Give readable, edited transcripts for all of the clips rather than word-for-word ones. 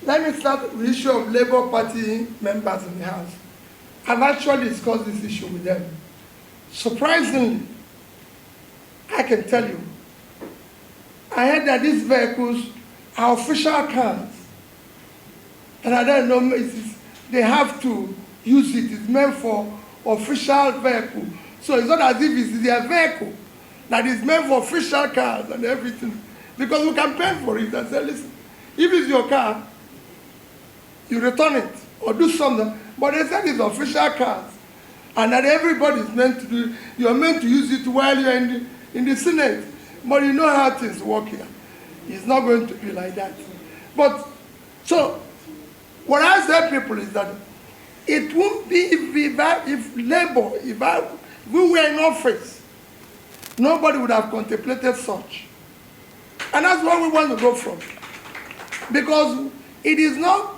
Let me start with the issue of Labour Party members in the House. I've actually discussed this issue with them. Surprisingly, I can tell you, I heard that these vehicles are official cars. And I don't know, they have to use it. It's meant for official vehicle. So it's not as if it's their vehicle that is meant for official cars and everything. Because we can pay for it and say, listen, if it's your car, you return it or do something. But they said it's official cars. And that everybody is meant to do, you're meant to use it while you're in the Senate. But you know how things work here. It's not going to be like that. But, so, what I tell people is that it won't be if Labour, if we were in office, nobody would have contemplated such. And that's where we want to go from. Because it is not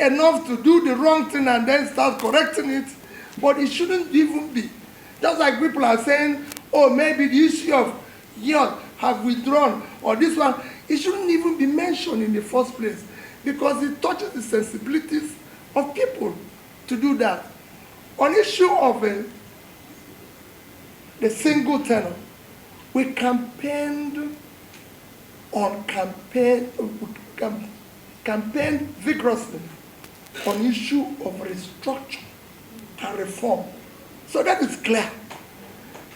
enough to do the wrong thing and then start correcting it, but it shouldn't even be. Just like people are saying, oh, maybe the issue of yield have withdrawn, or this one, it shouldn't even be mentioned in the first place, because it touches the sensibilities of people to do that. On issue of the single tenor, we campaigned vigorously on issue of restructure and reform. So that is clear.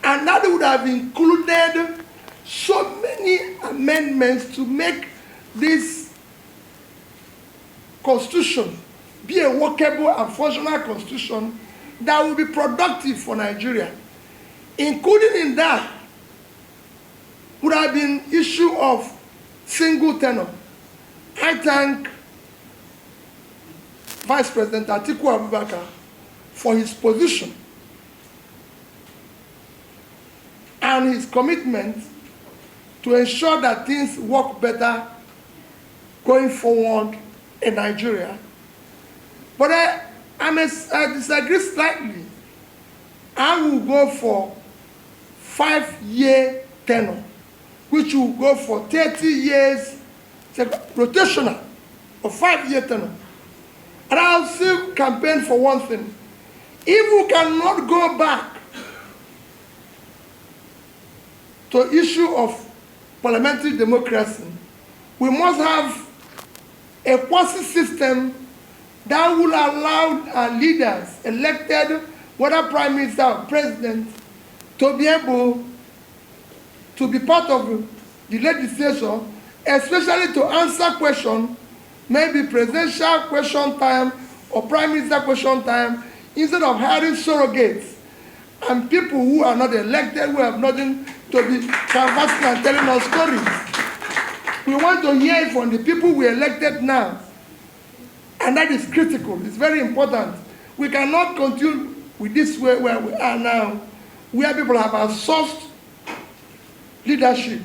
And that would have included so many amendments to make this constitution be a workable and functional constitution that will be productive for Nigeria. Including in that would have been issue of single tenor. I thank Vice President Atiku Abubakar for his position and his commitment to ensure that things work better going forward in Nigeria. But I disagree slightly. I will go for 5-year tenure, which will go for 30 years, rotational, or 5-year tenure. And I'll still campaign for one thing. If we cannot go back to issue of parliamentary democracy, we must have a quasi system that will allow our leaders, elected, whether prime minister or president, to be able to be part of the legislation, especially to answer questions, maybe presidential question time or prime minister question time, instead of hiring surrogates and people who are not elected, who have nothing to be canvassing and telling us stories. We want to hear from the people we elected now. And that is critical. It's very important. We cannot continue with this way where we are now, where people have outsourced leadership